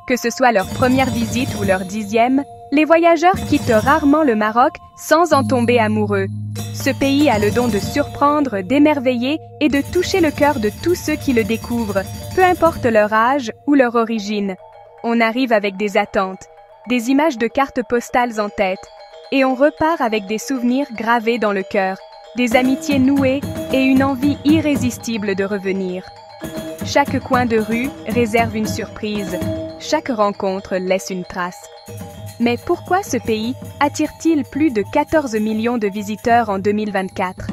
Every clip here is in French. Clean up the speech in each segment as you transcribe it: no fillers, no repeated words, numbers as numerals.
Que ce soit leur première visite ou leur 10e, les voyageurs quittent rarement le Maroc sans en tomber amoureux. Ce pays a le don de surprendre, d'émerveiller et de toucher le cœur de tous ceux qui le découvrent, peu importe leur âge ou leur origine. On arrive avec des attentes, des images de cartes postales en tête, et on repart avec des souvenirs gravés dans le cœur, des amitiés nouées et une envie irrésistible de revenir. Chaque coin de rue réserve une surprise, chaque rencontre laisse une trace. Mais pourquoi ce pays attire-t-il plus de 14 millions de visiteurs en 2024?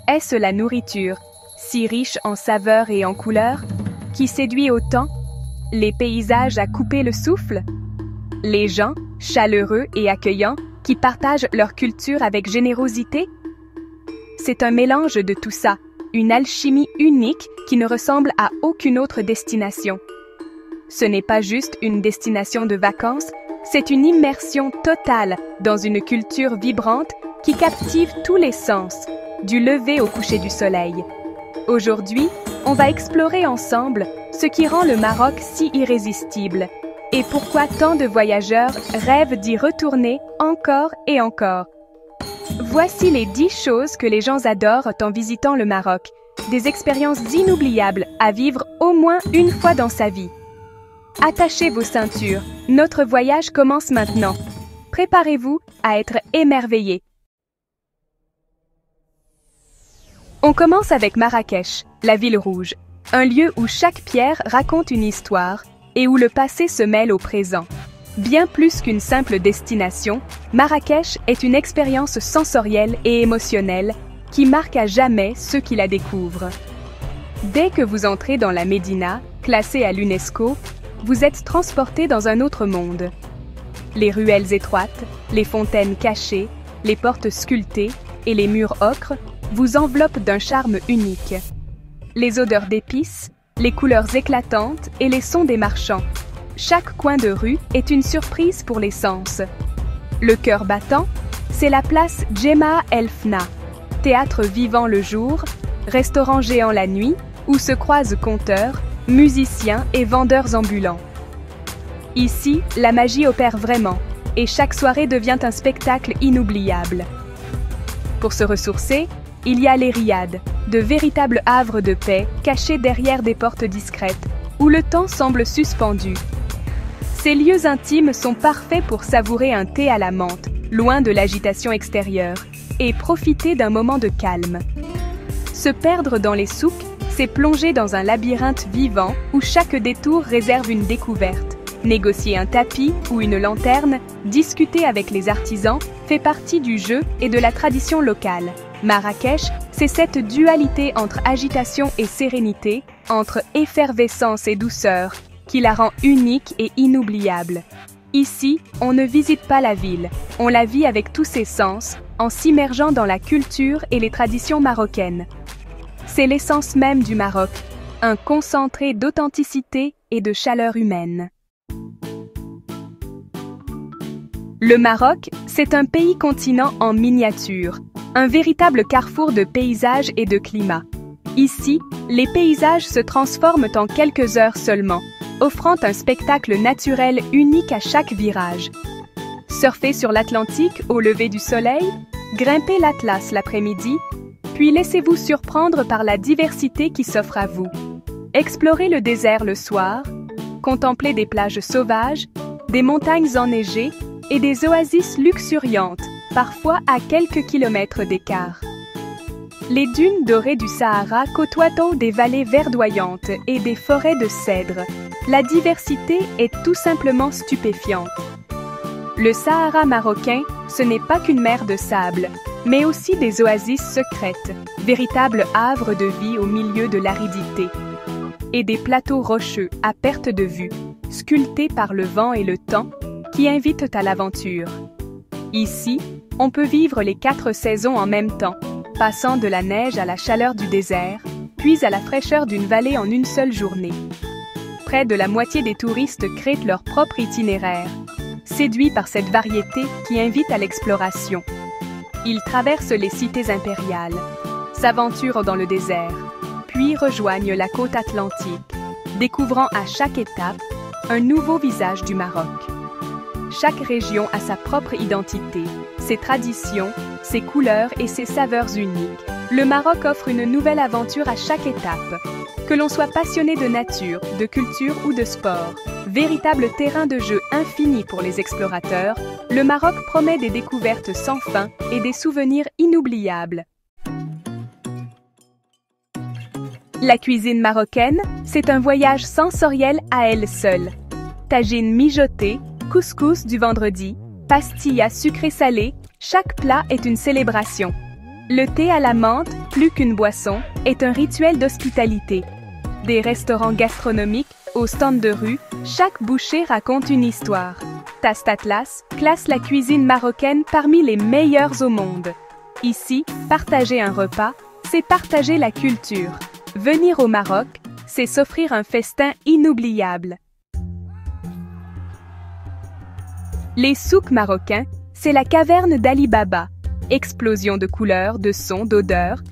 Est-ce la nourriture, si riche en saveurs et en couleurs, qui séduit autant? Les paysages à couper le souffle? Les gens, chaleureux et accueillants, qui partagent leur culture avec générosité? C'est un mélange de tout ça, une alchimie unique qui ne ressemble à aucune autre destination. Ce n'est pas juste une destination de vacances, c'est une immersion totale dans une culture vibrante qui captive tous les sens, du lever au coucher du soleil. Aujourd'hui, on va explorer ensemble ce qui rend le Maroc si irrésistible et pourquoi tant de voyageurs rêvent d'y retourner encore et encore. Voici les 10 choses que les gens adorent en visitant le Maroc, des expériences inoubliables à vivre au moins une fois dans sa vie. Attachez vos ceintures, notre voyage commence maintenant. Préparez-vous à être émerveillés. On commence avec Marrakech, la ville rouge, un lieu où chaque pierre raconte une histoire et où le passé se mêle au présent. Bien plus qu'une simple destination, Marrakech est une expérience sensorielle et émotionnelle qui marque à jamais ceux qui la découvrent. Dès que vous entrez dans la Médina, classée à l'UNESCO, vous êtes transporté dans un autre monde. Les ruelles étroites, les fontaines cachées, les portes sculptées et les murs ocre vous enveloppent d'un charme unique. Les odeurs d'épices, les couleurs éclatantes et les sons des marchands. Chaque coin de rue est une surprise pour les sens. Le cœur battant, c'est la place Djemma El Fna, théâtre vivant le jour, restaurant géant la nuit, où se croisent conteurs, musiciens et vendeurs ambulants. Ici, la magie opère vraiment, et chaque soirée devient un spectacle inoubliable. Pour se ressourcer, il y a les riads, de véritables havres de paix cachés derrière des portes discrètes, où le temps semble suspendu. Ces lieux intimes sont parfaits pour savourer un thé à la menthe, loin de l'agitation extérieure, et profiter d'un moment de calme. Se perdre dans les souks, c'est plonger dans un labyrinthe vivant où chaque détour réserve une découverte. Négocier un tapis ou une lanterne, discuter avec les artisans, fait partie du jeu et de la tradition locale. Marrakech, c'est cette dualité entre agitation et sérénité, entre effervescence et douceur, qui la rend unique et inoubliable. Ici, on ne visite pas la ville, on la vit avec tous ses sens, en s'immergeant dans la culture et les traditions marocaines. C'est l'essence même du Maroc, un concentré d'authenticité et de chaleur humaine. Le Maroc, c'est un pays-continent en miniature, un véritable carrefour de paysages et de climats. Ici, les paysages se transforment en quelques heures seulement, offrant un spectacle naturel unique à chaque virage. Surfez sur l'Atlantique au lever du soleil, grimpez l'Atlas l'après-midi, puis laissez-vous surprendre par la diversité qui s'offre à vous. Explorez le désert le soir, contemplez des plages sauvages, des montagnes enneigées et des oasis luxuriantes, parfois à quelques kilomètres d'écart. Les dunes dorées du Sahara côtoient des vallées verdoyantes et des forêts de cèdres. La diversité est tout simplement stupéfiante. Le Sahara marocain, ce n'est pas qu'une mer de sable, mais aussi des oasis secrètes, véritables havres de vie au milieu de l'aridité. Et des plateaux rocheux à perte de vue, sculptés par le vent et le temps, qui invitent à l'aventure. Ici, on peut vivre les 4 saisons en même temps, passant de la neige à la chaleur du désert, puis à la fraîcheur d'une vallée en une seule journée. Près de la moitié des touristes créent leur propre itinéraire, séduits par cette variété qui invite à l'exploration. Ils traversent les cités impériales, s'aventurent dans le désert, puis rejoignent la côte atlantique, découvrant à chaque étape un nouveau visage du Maroc. Chaque région a sa propre identité, ses traditions, ses couleurs et ses saveurs uniques. Le Maroc offre une nouvelle aventure à chaque étape. Que l'on soit passionné de nature, de culture ou de sport, véritable terrain de jeu infini pour les explorateurs, le Maroc promet des découvertes sans fin et des souvenirs inoubliables. La cuisine marocaine, c'est un voyage sensoriel à elle seule. Tagine mijotée, couscous du vendredi, pastilles sucré-salé, chaque plat est une célébration. Le thé à la menthe, plus qu'une boisson, est un rituel d'hospitalité. Des restaurants gastronomiques, aux stands de rue, chaque bouchée raconte une histoire. Taste Atlas classe la cuisine marocaine parmi les meilleures au monde. Ici, partager un repas, c'est partager la culture. Venir au Maroc, c'est s'offrir un festin inoubliable. Les souks marocains, c'est la caverne d'Ali Baba. Explosion de couleurs, de sons, d'odeurs.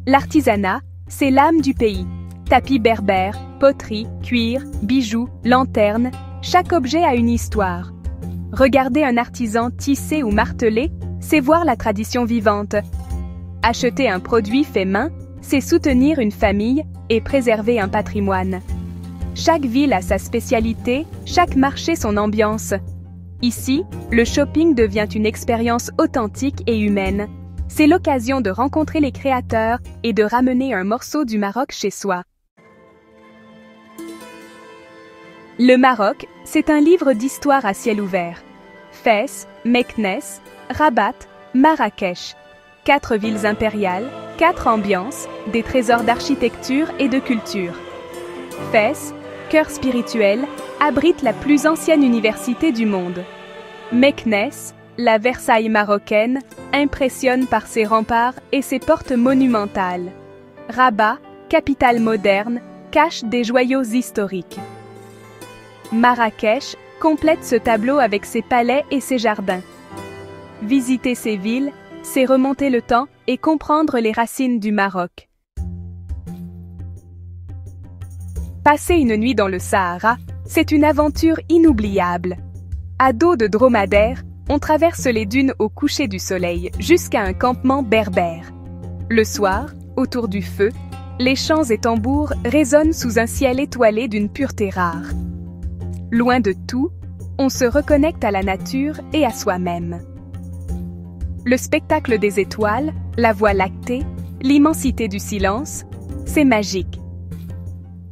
L'artisanat, c'est l'âme du pays. Tapis berbères, poteries, cuir, bijoux, lanternes, chaque objet a une histoire. Regarder un artisan tisser ou marteler, c'est voir la tradition vivante. Acheter un produit fait main, c'est soutenir une famille et préserver un patrimoine. Chaque ville a sa spécialité, chaque marché son ambiance. Ici, le shopping devient une expérience authentique et humaine. C'est l'occasion de rencontrer les créateurs et de ramener un morceau du Maroc chez soi. Le Maroc, c'est un livre d'histoire à ciel ouvert. Fès, Meknès, Rabat, Marrakech. 4 villes impériales, 4 ambiances, des trésors d'architecture et de culture. Fès, cœur spirituel, abrite la plus ancienne université du monde. Meknès, la Versailles marocaine, impressionne par ses remparts et ses portes monumentales. Rabat, capitale moderne, cache des joyaux historiques. Marrakech complète ce tableau avec ses palais et ses jardins. Visiter ces villes, c'est remonter le temps et comprendre les racines du Maroc. Passer une nuit dans le Sahara, c'est une aventure inoubliable. À dos de dromadaire, on traverse les dunes au coucher du soleil jusqu'à un campement berbère. Le soir, autour du feu, les chants et tambours résonnent sous un ciel étoilé d'une pureté rare. Loin de tout, on se reconnecte à la nature et à soi-même. Le spectacle des étoiles, la Voie lactée, l'immensité du silence, c'est magique.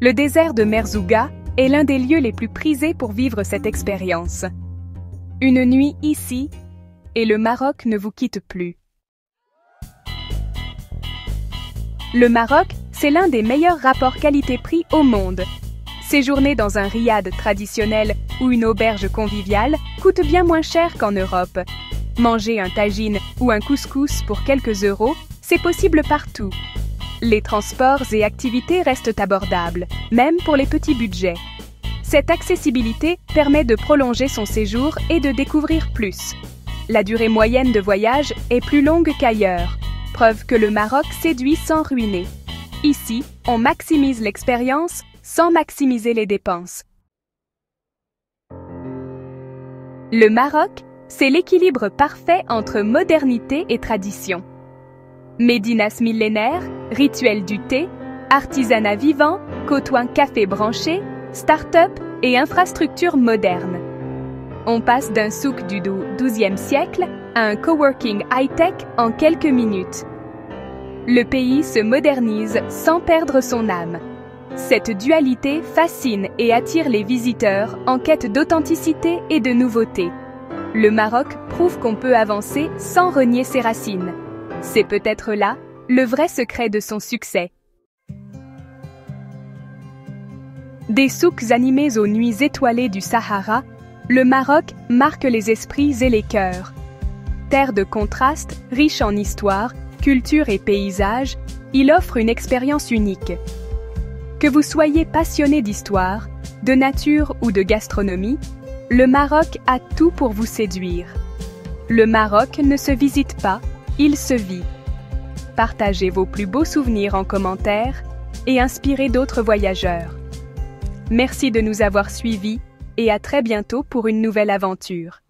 Le désert de Merzouga est l'un des lieux les plus prisés pour vivre cette expérience. Une nuit ici, et le Maroc ne vous quitte plus. Le Maroc, c'est l'un des meilleurs rapports qualité-prix au monde. Séjourner dans un riad traditionnel ou une auberge conviviale coûte bien moins cher qu'en Europe. Manger un tagine ou un couscous pour quelques euros, c'est possible partout. Les transports et activités restent abordables, même pour les petits budgets. Cette accessibilité permet de prolonger son séjour et de découvrir plus. La durée moyenne de voyage est plus longue qu'ailleurs, preuve que le Maroc séduit sans ruiner. Ici, on maximise l'expérience sans maximiser les dépenses. Le Maroc, c'est l'équilibre parfait entre modernité et tradition. Médinas millénaires, rituels du thé, artisanat vivant, côtoient café branché, start-up et infrastructures modernes. On passe d'un souk du XIIe siècle à un coworking high-tech en quelques minutes. Le pays se modernise sans perdre son âme. Cette dualité fascine et attire les visiteurs en quête d'authenticité et de nouveauté. Le Maroc prouve qu'on peut avancer sans renier ses racines. C'est peut-être là le vrai secret de son succès. Des souks animés aux nuits étoilées du Sahara, le Maroc marque les esprits et les cœurs. Terre de contrastes, riche en histoire, culture et paysages, il offre une expérience unique. Que vous soyez passionné d'histoire, de nature ou de gastronomie, le Maroc a tout pour vous séduire. Le Maroc ne se visite pas, il se vit. Partagez vos plus beaux souvenirs en commentaire et inspirez d'autres voyageurs. Merci de nous avoir suivis et à très bientôt pour une nouvelle aventure.